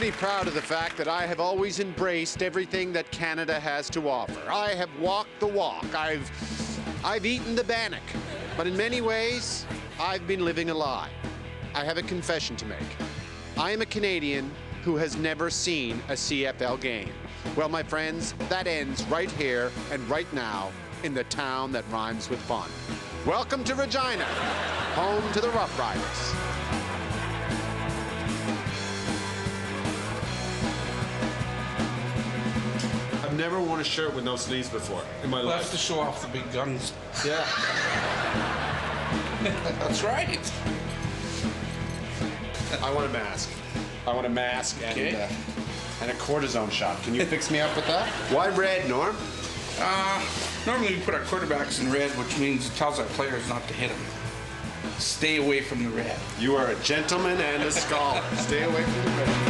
pretty proud of the fact that I have always embraced everything that Canada has to offer. I have walked the walk. I've eaten the bannock. But in many ways, I've been living a lie. I have a confession to make. I am a Canadian who has never seen a CFL game. Well, my friends, that ends right here and right now in the town that rhymes with fun. Welcome to Regina, home to the Rough Riders. I've never worn a shirt with no sleeves before in my life. That's to show off the big guns. Yeah. That's right. I want a mask. I want a mask and a cortisone shot. Can you fix me up with that? Why red, Norm? Normally we put our quarterbacks in red, which means it tells our players not to hit them. Stay away from the red. You are a gentleman and a scholar. Stay away from the red.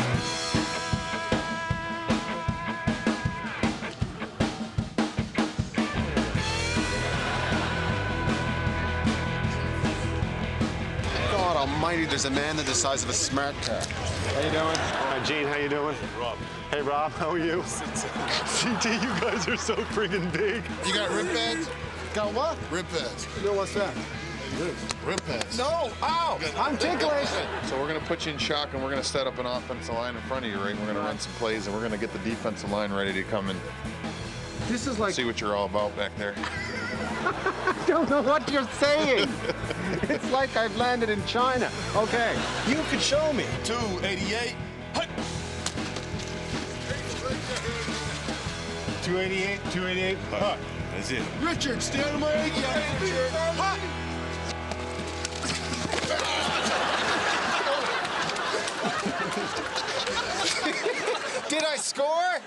Almighty, there's a man the size of a smart car. How you doing? Hi, Gene, how you doing? Rob. Hey, Rob, how are you? CT, you guys are so friggin' big. You got rib pads? Got what? Rib pads. No, what's that? Rib pads. No! Ow! I'm ticklish! So we're going to put you in shock, and we're going to set up an offensive line in front of you, right? We're going to run some plays, and we're going to get the defensive line ready to come and This is like... see what you're all about back there. I don't know what you're saying. It's like I've landed in China. Okay, you could show me. 288. 288, 288. Huh. That's it. Richard, stay on my 88. Did I score?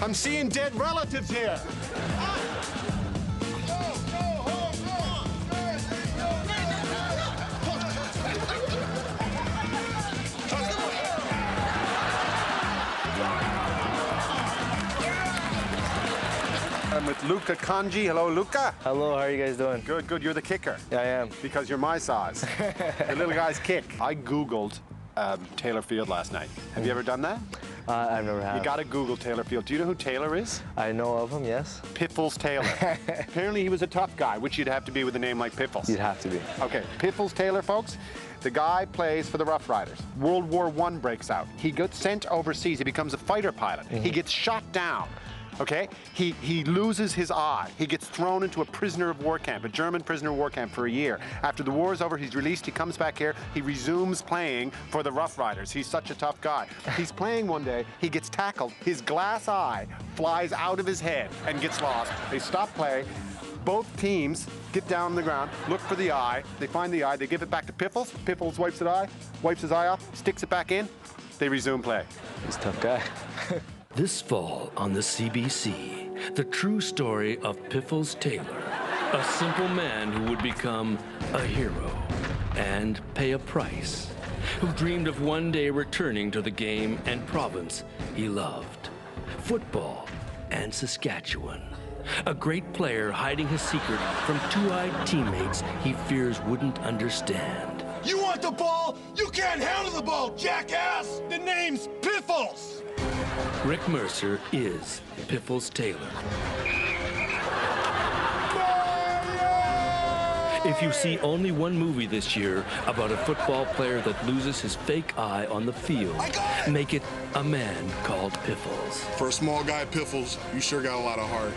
I'm seeing dead relatives here. I'm with Luca Kanji. Hello, Luca. Hello, how are you guys doing? Good, good. You're the kicker. Yeah, I am. Because you're my size. The little guys kick. I Googled Taylor Field last night. Have you ever done that? I've never had. You got to Google Taylor Field. Do you know who Taylor is? I know of him, yes. Piffles Taylor. Apparently he was a tough guy, which you'd have to be with a name like Piffles. You'd have to be. Okay, Piffles Taylor, folks. The guy plays for the Rough Riders. World War I breaks out. He gets sent overseas. He becomes a fighter pilot. He gets shot down. Okay? He loses his eye. He gets thrown into a prisoner of war camp, a German prisoner of war camp for a year. After the war is over, he's released, he comes back here, he resumes playing for the Rough Riders. He's such a tough guy. He's playing one day, he gets tackled, his glass eye flies out of his head and gets lost. They stop play. Both teams get down on the ground, look for the eye, they find the eye, they give it back to Piffles. Piffles wipes his eye off, sticks it back in, they resume play. He's a tough guy. This fall on the CBC, the true story of Piffles Taylor, a simple man who would become a hero and pay a price, who dreamed of one day returning to the game and province he loved, football and Saskatchewan. A great player hiding his secret from two-eyed teammates he fears wouldn't understand. You want the ball? You can't handle the ball, jackass! The name's Piffles! Rick Mercer is Piffles Taylor. If you see only one movie this year about a football player that loses his fake eye on the field, make it A Man Called Piffles. For a small guy, Piffles, you sure got a lot of heart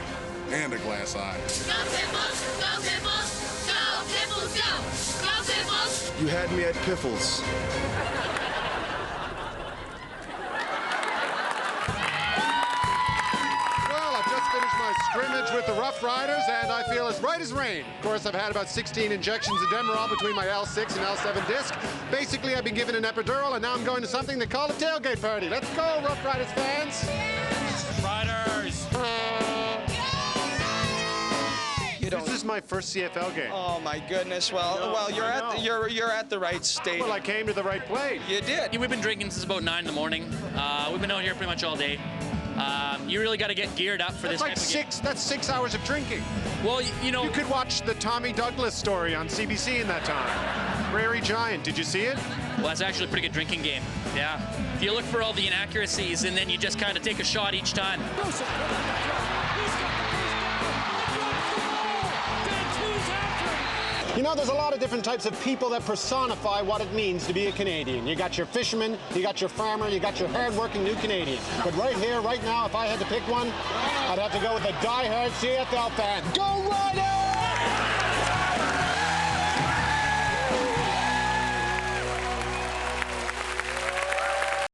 and a glass eye. Go Piffles! Go Piffles! Go Piffles! Go! Go Piffles! You had me at Piffles. Scrimmage with the Rough Riders, and I feel as right as rain. Of course, I've had about 16 injections of Demerol between my L6 and L7 disc. Basically, I've been given an epidural, and now I'm going to something they call a tailgate party. Let's go, Rough Riders fans! Riders! This is my first CFL game. Oh my goodness! Well, you're at the right stadium. Well, I came to the right place. You did. We've been drinking since about 9 in the morning. We've been out here pretty much all day. You really got to get geared up for this. That's 6 hours of drinking. Well, you know, You could watch the Tommy Douglas story on CBC in that time. Prairie Giant, did you see it? well, that's actually a pretty good drinking game. Yeah. If you look for all the inaccuracies and then you just kind of take a shot each time. You know, there's a lot of different types of people that personify what it means to be a Canadian. You got your fisherman, you got your farmer, you got your hard-working new Canadian. But right here, right now, if I had to pick one, I'd have to go with a die-hard CFL fan. Go Riders!